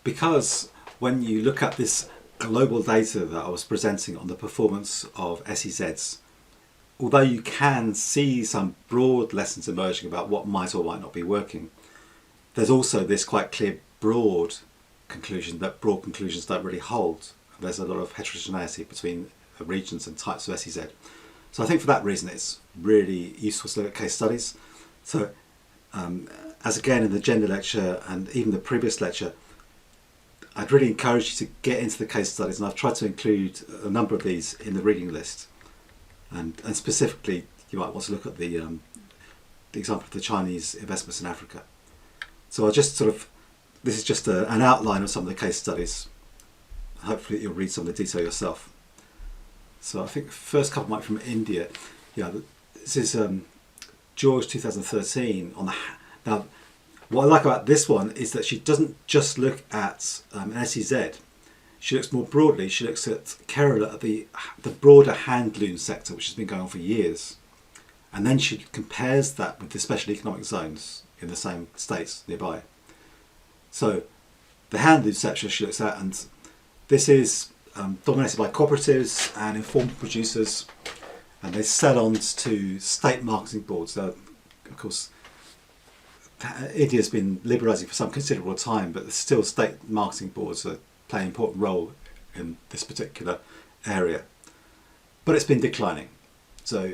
because when you look at this global data that I was presenting on the performance of sezs, although you can see some broad lessons emerging about what might or might not be working, there's also this quite clear broad conclusion that broad conclusions don't really hold. There's a lot of heterogeneity between regions and types of sez. So I think for that reason it's really useful to look at case studies. So as again in the gender lecture and even the previous lecture, I'd really encourage you to get into the case studies, and I've tried to include a number of these in the reading list. And specifically, you might want to look at the example of the Chinese investments in Africa. So I'll just this is just an outline of some of the case studies. Hopefully you'll read some of the detail yourself. So I think the first couple might be from India. Yeah, this is George 2013 on the. Now, what I like about this one is that she doesn't just look at an SEZ. She looks more broadly. She looks at Kerala, at the broader handloom sector, which has been going on for years, and then she compares that with the special economic zones in the same states nearby. So the handloom sector she looks at, and this is dominated by cooperatives and informal producers, and they sell on to state marketing boards. Of course, India's been liberalising for some considerable time, but still state marketing boards are playing an important role in this particular area. But it's been declining. So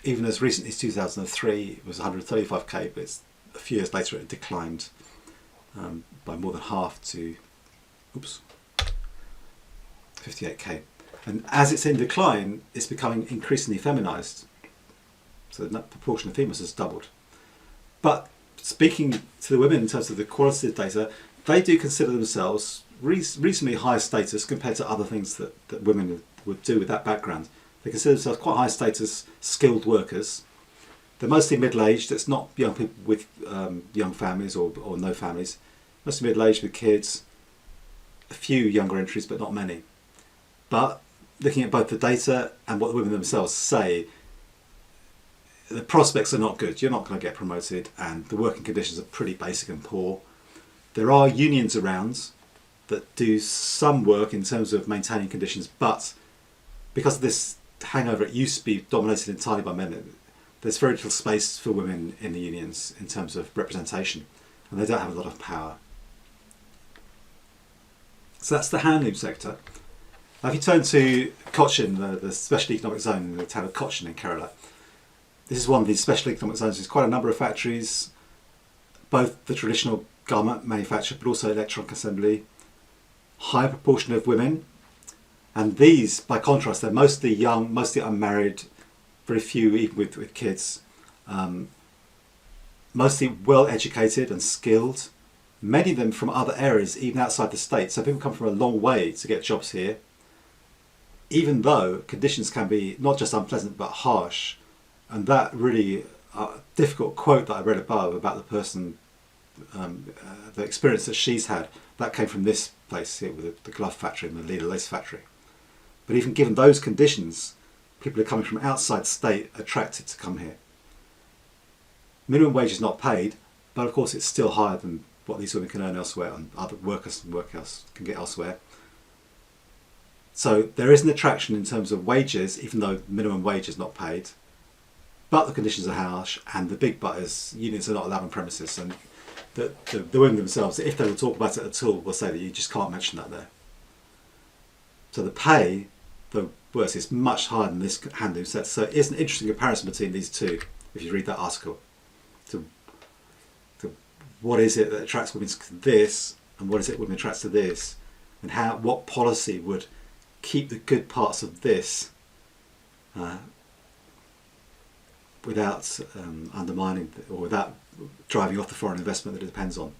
even as recently as 2003, it was 135k, but a few years later it declined by more than half to 58k. And as it's in decline, it's becoming increasingly feminised. So the proportion of females has doubled. But speaking to the women in terms of the qualitative data, they do consider themselves reasonably high status compared to other things that women would do with that background. They consider themselves quite high status, skilled workers. They're mostly middle-aged. It's not young people with young families or no families. Mostly middle-aged with kids. A few younger entries, but not many. But looking at both the data and what the women themselves say, the prospects are not good. You're not going to get promoted, and the working conditions are pretty basic and poor. There are unions around that do some work in terms of maintaining conditions, but because of this hangover, it used to be dominated entirely by men. There's very little space for women in the unions in terms of representation, and they don't have a lot of power. So that's the handloom sector. Now if you turn to Cochin, the special economic zone in the town of Cochin in Kerala, this is one of these special economic zones. There's quite a number of factories, both the traditional garment manufacture but also electronic assembly, high proportion of women, and these, by contrast, they're mostly young, mostly unmarried, very few even with kids, mostly well educated and skilled, many of them from other areas even outside the state. So people come from a long way to get jobs here, even though conditions can be not just unpleasant but harsh. And that really difficult quote that I read above about the person, the experience that she's had, that came from this place here with the glove factory and the leather lace factory. But even given those conditions, people are coming from outside state attracted to come here. Minimum wage is not paid, but of course it's still higher than what these women can earn elsewhere and other workers and workers can get elsewhere. So there is an attraction in terms of wages, even though minimum wage is not paid. But the conditions are harsh, and the big but is unions are not allowed on premises, and the women themselves, if they will talk about it at all, will say that you just can't mention that there. So the pay, the worse, is much higher than this handloom sector. So it's an interesting comparison between these two, if you read that article. To what is it that attracts women to this, and what is it women attracts to this, and what policy would keep the good parts of this without undermining or without driving off the foreign investment that it depends on.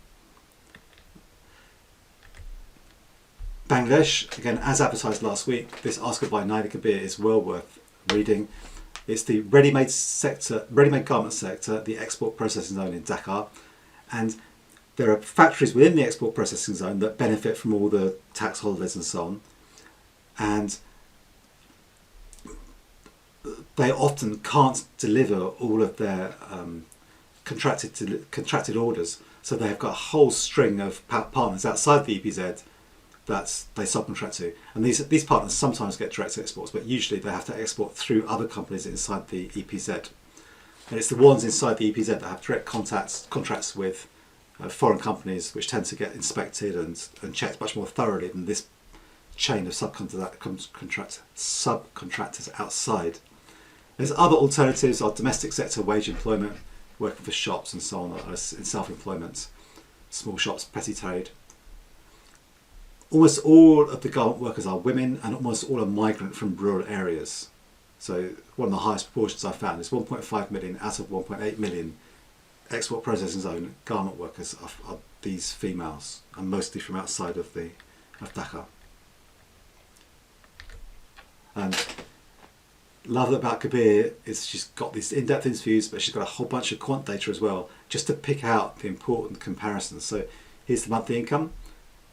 Bangladesh, again, as advertised last week, this article by Naida Kabir is well worth reading. It's the ready-made garment sector, the export processing zone in Dhaka, and there are factories within the export processing zone that benefit from all the tax holidays and so on, and they often can't deliver all of their contracted orders. So they have got a whole string of partners outside the EPZ that they subcontract to. And these partners sometimes get direct exports, but usually they have to export through other companies inside the EPZ. And it's the ones inside the EPZ that have direct contracts with foreign companies, which tend to get inspected and checked much more thoroughly than this chain of subcontractors outside. There's other alternatives are domestic sector wage employment, working for shops and so on, in self-employment, small shops, petty trade. Almost all of the garment workers are women, and almost all are migrant from rural areas. So one of the highest proportions I've found is 1.5 million out of 1.8 million export processing zone garment workers are these females, and mostly from outside of Dhaka. And love about Kabir is she's got these in-depth interviews, but she's got a whole bunch of quant data as well, just to pick out the important comparisons. So here's the monthly income.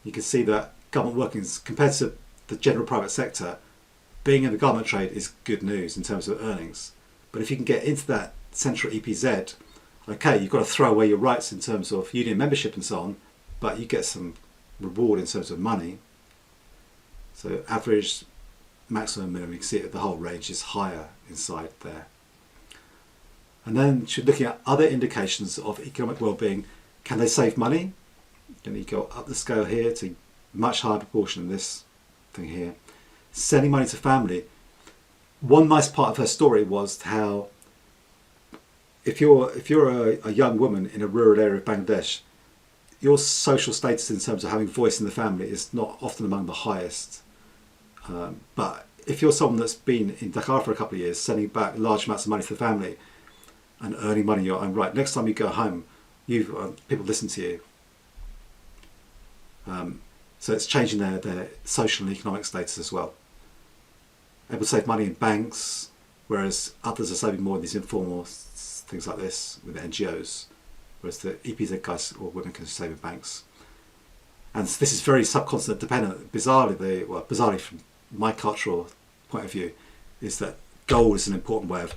You can see that garment workings, compared to the general private sector, being in the garment trade is good news in terms of earnings. But if you can get into that central EPZ, okay, you've got to throw away your rights in terms of union membership and so on, but you get some reward in terms of money. So average, maximum, minimum, you can see that the whole range is higher inside there. And then looking at other indications of economic well-being, can they save money? Then you go up the scale here to much higher proportion in this thing here. Sending money to family. One nice part of her story was how if you're a young woman in a rural area of Bangladesh, your social status in terms of having voice in the family is not often among the highest. But if you're someone that's been in Dhaka for a couple of years, sending back large amounts of money to the family and earning money in your own right, next time you go home, people listen to you. So it's changing their social and economic status as well. Able to save money in banks, whereas others are saving more in these informal things like this with NGOs, whereas the EPZ guys or women can save in banks. And this is very subcontinent dependent. Bizarrely from my cultural point of view, is that gold is an important way of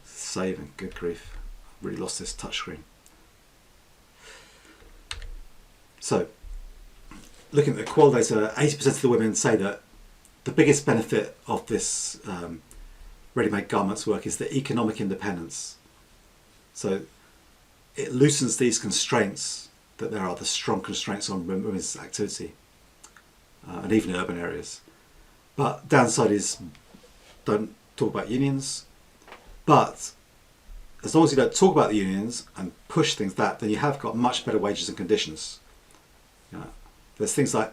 saving. Good grief, I've really lost this touchscreen. So, looking at the qual data, 80% of the women say that the biggest benefit of this ready-made garments work is the economic independence. So it loosens these constraints that there are, the strong constraints on women's activity, and even in urban areas. But downside is, don't talk about unions. But as long as you don't talk about the unions and push things then you have got much better wages and conditions. There's things like,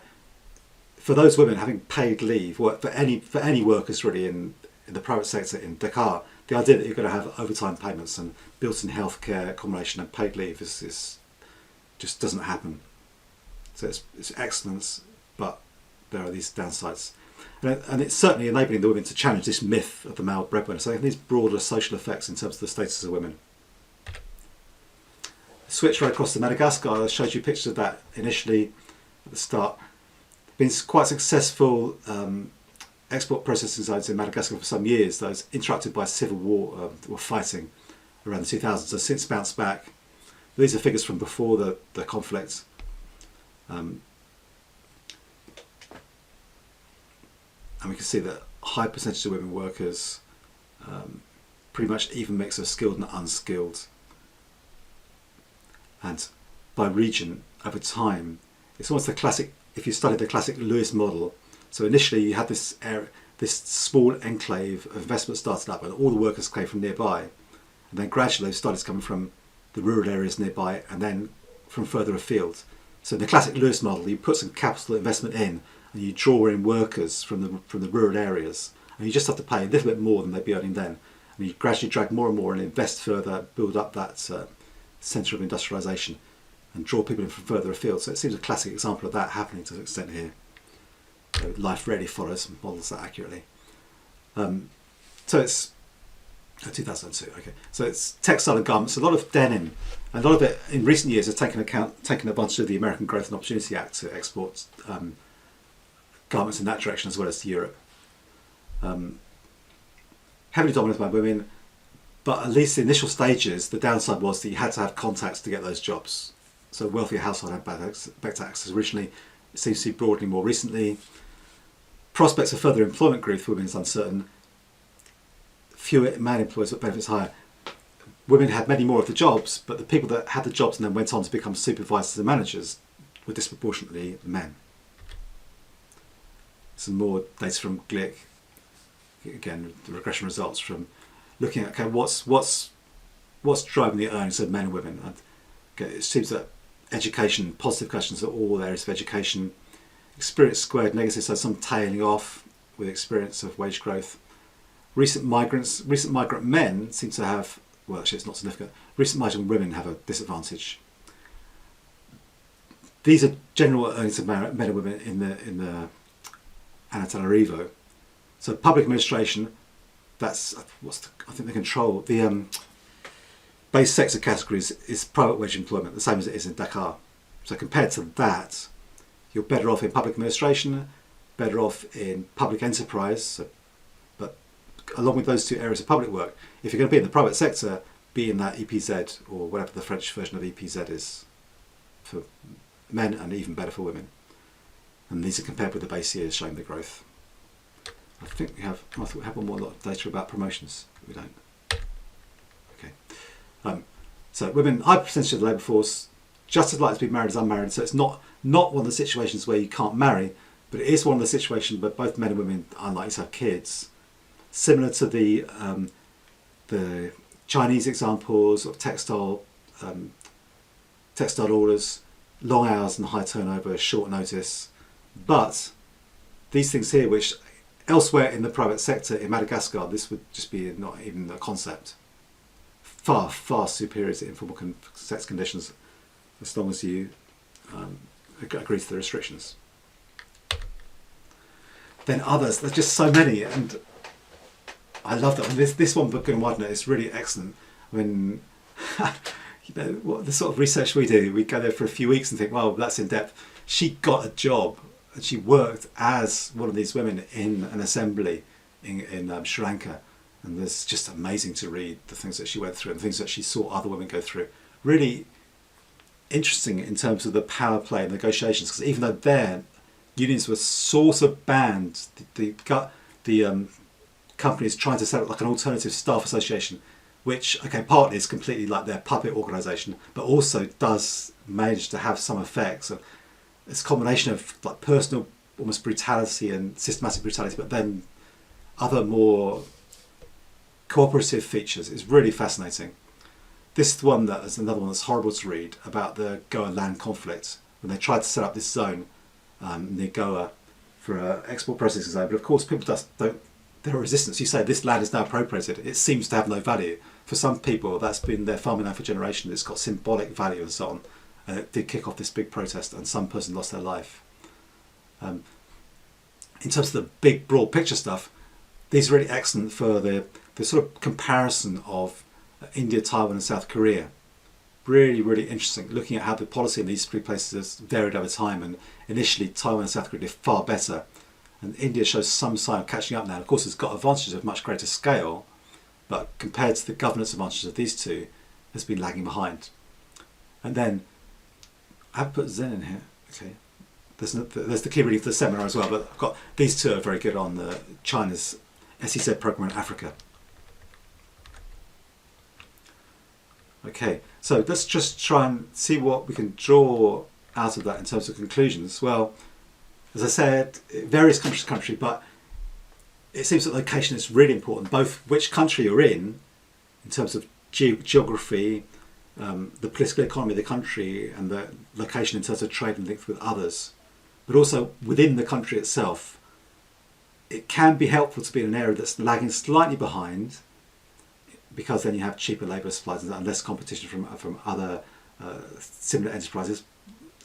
for those women having paid leave, for any workers really in the private sector in Dhaka, the idea that you're going to have overtime payments and built-in healthcare accommodation and paid leave is just doesn't happen. So it's excellence, but there are these downsides. And it's certainly enabling the women to challenge this myth of the male breadwinner. So these broader social effects in terms of the status of women. Switch right across to Madagascar. I showed you pictures of that initially at the start. Been quite successful export processing zones in Madagascar for some years. Those interrupted by civil war or fighting around the 2000s. So since bounced back. These are figures from before the conflict. And we can see that high percentage of women workers, pretty much even mix of skilled and unskilled. And by region, over time, it's almost the classic, if you study the classic Lewis model. So initially you had this small enclave of investment started up and all the workers came from nearby. And then gradually they started coming from the rural areas nearby and then from further afield. So in the classic Lewis model, you put some capital investment in and you draw in workers from the rural areas. And you just have to pay a little bit more than they'd be earning then. And you gradually drag more and more and invest further, build up that centre of industrialisation and draw people in from further afield. So it seems a classic example of that happening to an extent here. So life rarely follows and models that accurately. So it's 2002. Okay, so it's textile and garments. A lot of denim, and a lot of it in recent years has taken advantage of the American Growth and Opportunity Act to export garments in that direction as well as to Europe. Heavily dominated by women, But at least the initial stages, the downside was that you had to have contacts to get those jobs. So wealthier household had better access originally. It seems to be broadening more recently. Prospects of further employment growth for women is uncertain. Fewer man employers but benefits higher. Women had many more of the jobs, but the people that had the jobs and then went on to become supervisors and managers were disproportionately men. Some more data from Glick. Again, the regression results from looking at, okay, what's driving the earnings of men and women. And, okay, it seems that education, positive questions are all areas of education. Experience squared negative, so some tailing off with experience of wage growth. Recent migrant men seem to have, well, actually it's not significant. Recent migrant women have a disadvantage. These are general earnings of men and women in the Antananarivo. So public administration, that's I think the control. The base sector categories is private wage employment, the same as it is in Dakar. So compared to that, you're better off in public administration, better off in public enterprise. So, but along with those two areas of public work, if you're going to be in the private sector, be in that epz or whatever the French version of epz is for men, and even better for women. And these are compared with the base years showing the growth. I think we have. I thought we had one more lot of data about promotions. We don't. Okay. So women, high percentage of the labour force, just as likely to be married as unmarried. So it's not one of the situations where you can't marry, but it is one of the situations where both men and women are unlikely to have kids. Similar to the Chinese examples of textile orders, long hours and high turnover, short notice. But these things here, which elsewhere in the private sector in Madagascar, this would just be not even a concept. Far, far superior to informal sex conditions, as long as you agree to the restrictions. Then others, there's just so many, and I love that one. This one, Buchan Widener, is really excellent. When what the sort of research we do, we go there for a few weeks and think, wow, that's in depth. She got a job and she worked as one of these women in an assembly in Sri Lanka, and it's just amazing to read the things that she went through and the things that she saw other women go through. Really interesting in terms of the power play and negotiations, because even though their unions were sort of banned, the companies trying to set up like an alternative staff association, which, okay, partly is completely like their puppet organisation, but also does manage to have some effects. So it's a combination of like personal almost brutality and systematic brutality, but then other more cooperative features. Is really fascinating. This is the one that is another one that's horrible to read, about the Goa land conflict, when they tried to set up this zone near Goa for an export processing zone. But of course people don't, there are resistance. You say this land is now appropriated, it seems to have no value. For some people that's been their farming land for generations, it's got symbolic value and so on. And it did kick off this big protest and some person lost their life. In terms of the big broad picture stuff, these are really excellent for the sort of comparison of India, Taiwan and South Korea. Really, really interesting, looking at how the policy in these three places has varied over time, and initially Taiwan and South Korea did far better, and India shows some sign of catching up now. Of course it's got advantages of much greater scale, but compared to the governance advantages of these two, has been lagging behind. And then I've put Zen in here. Okay, there's the key reading for the seminar as well, but I've got these two are very good on the China's SEZ program in Africa. Okay, so let's just try and see what we can draw out of that in terms of conclusions. Well, as I said, it varies country to country, but it seems that location is really important, both which country you're in terms of geography, the political economy of the country, and the location in terms of trade and links with others, but also within the country itself. It can be helpful to be in an area that's lagging slightly behind, because then you have cheaper labour supplies and less competition from other similar enterprises,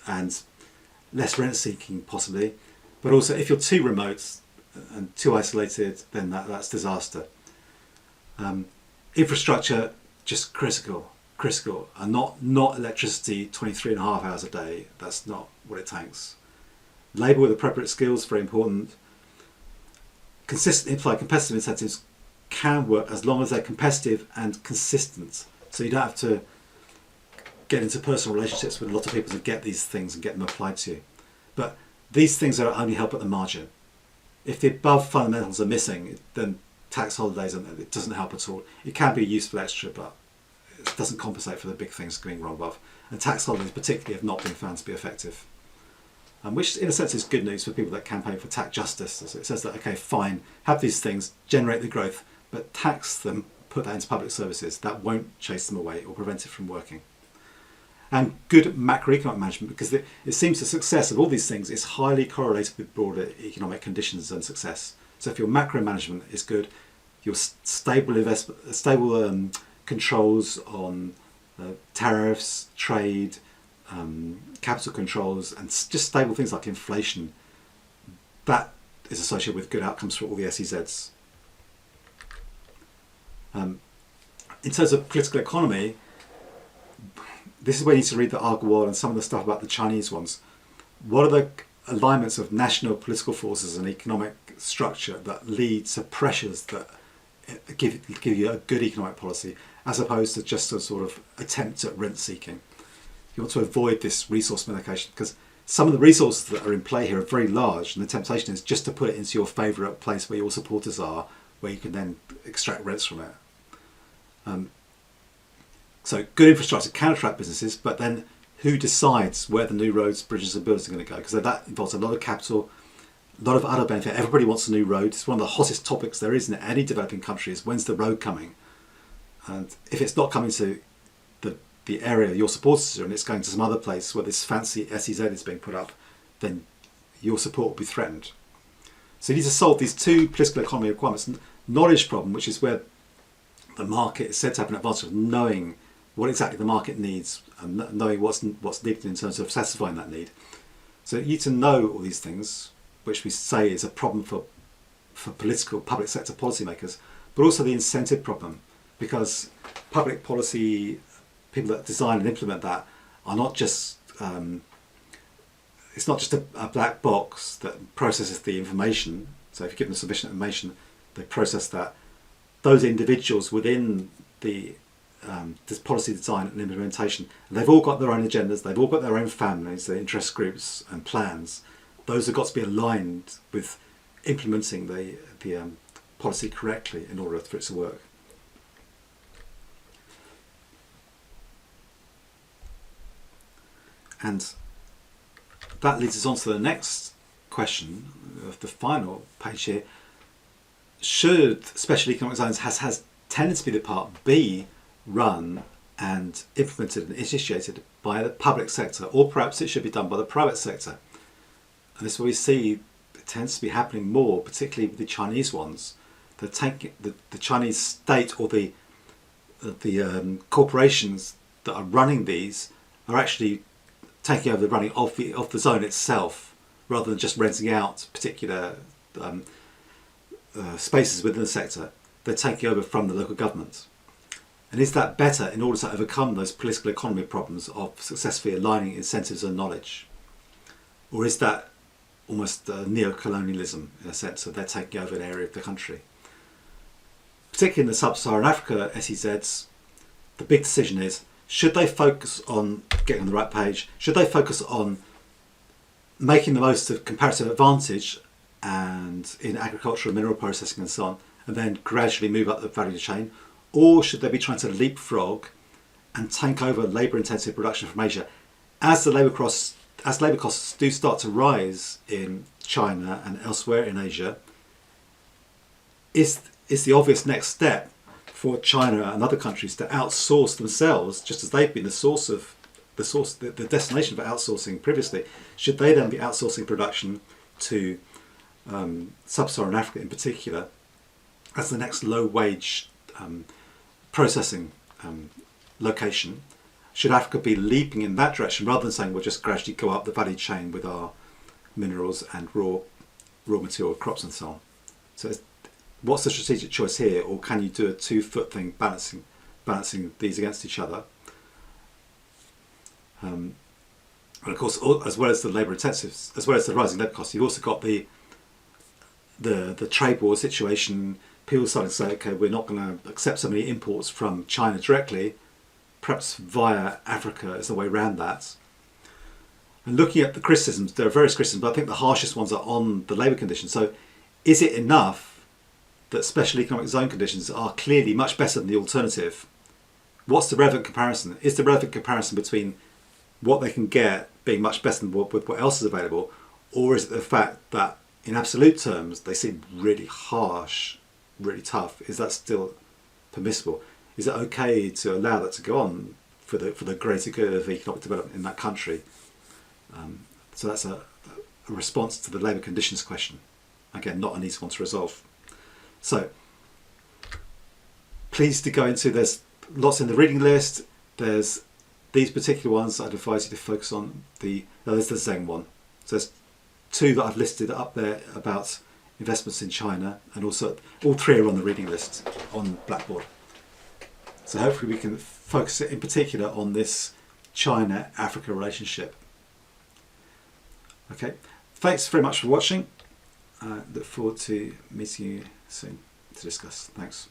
and less rent seeking possibly. But also if you're too remote and too isolated, then that's disaster. Infrastructure, just critical, and not electricity 23.5 hours a day. That's not what it takes. Labour with appropriate skills, very important. Consistently apply competitive incentives can work as long as they're competitive and consistent. So you don't have to get into personal relationships with a lot of people to get these things and get them applied to you. But these things are only help at the margin. If the above fundamentals are missing, then tax holidays, it doesn't help at all. It can be a useful extra, but it doesn't compensate for the big things going wrong above. And tax holidays particularly have not been found to be effective. Which in a sense is good news for people that campaign for tax justice. So it says that, okay, fine, have these things, generate the growth, but tax them, put that into public services. That won't chase them away or prevent it from working. And good macroeconomic management, because it seems the success of all these things is highly correlated with broader economic conditions and success. So if your macro management is good, your stable controls on tariffs, trade, capital controls, and just stable things like inflation, that is associated with good outcomes for all the SEZs. In terms of political economy, this is where you need to read the Agrawal and some of the stuff about the Chinese ones. What are the alignments of national political forces and economic structure that lead to pressures that give you a good economic policy, as opposed to just a sort of attempt at rent seeking? You want to avoid this resource medication, because some of the resources that are in play here are very large, and the temptation is just to put it into your favourite place where your supporters are, where you can then extract rents from it. So good infrastructure can attract businesses, but then who decides where the new roads, bridges and buildings are going to go? Because that involves a lot of capital, a lot of other benefit. Everybody wants a new road. It's one of the hottest topics there is in any developing country is when's the road coming? And if it's not coming to the area your supporters are and it's going to some other place where this fancy SEZ is being put up, then your support will be threatened. So you need to solve these two political economy requirements. Knowledge problem, which is where the market is said to have an advantage of knowing what exactly the market needs and knowing what's needed in terms of satisfying that need. So you need to know all these things, which we say is a problem for public sector policymakers, but also the incentive problem, because public policy people that design and implement that are not just it's not just a black box that processes the information. So if you give them sufficient information, they process that. Those individuals within this policy design and implementation, they've all got their own agendas, they've all got their own families, their interest groups and plans. Those have got to be aligned with implementing the policy correctly in order for it to work. And that leads us on to the next question of the final page here. Should special economic zones has tended to be the part B run and implemented and initiated by the public sector, or perhaps it should be done by the private sector? And this is what we see it tends to be happening more, particularly with the Chinese ones. They're taking the Chinese state or the corporations that are running these are actually taking over the running of the zone itself, rather than just renting out particular spaces within the sector. They're taking over from the local government. And is that better in order to overcome those political economy problems of successfully aligning incentives and knowledge? Or is that almost neo-colonialism in a sense, that they're taking over an area of the country? Particularly in the sub-Saharan Africa SEZs, the big decision is, should they focus on getting on the right page? Should they focus on making the most of comparative advantage and in agriculture and mineral processing and so on, and then gradually move up the value chain? Or should they be trying to leapfrog and take over labour-intensive production from Asia? As labour costs do start to rise in China and elsewhere in Asia, is the obvious next step for China and other countries to outsource themselves, just as they've been the destination for outsourcing previously? Should they then be outsourcing production to sub-Saharan Africa in particular as the next low-wage processing location? Should Africa be leaping in that direction rather than saying we'll just gradually go up the value chain with our minerals and raw material crops and so on? So what's the strategic choice here, or can you do a two-foot thing, balancing these against each other? And of course, as well as the labour intensives, as well as the rising labour costs, you've also got the trade war situation. people started to say, okay, we're not going to accept so many imports from China directly, perhaps via Africa is the way around that. And looking at the criticisms, there are various criticisms, but I think the harshest ones are on the labour conditions. So is it enough that special economic zone conditions are clearly much better than the alternative? What's the relevant comparison? Is the relevant comparison between what they can get being much better than what else is available, or is it the fact that in absolute terms they seem really harsh, really tough? Is that still permissible? Is it okay to allow that to go on for the greater good of economic development in that country? So that's a response to the labour conditions question. Again, not an easy one to resolve. So please do go into, there's lots in the reading list. There's these particular ones I'd advise you to focus on. There's the Zeng one. So there's two that I've listed up there about investments in China, and also all three are on the reading list on Blackboard. So hopefully we can focus in particular on this China-Africa relationship. Okay, thanks very much for watching. Look forward to meeting you soon to discuss. Thanks.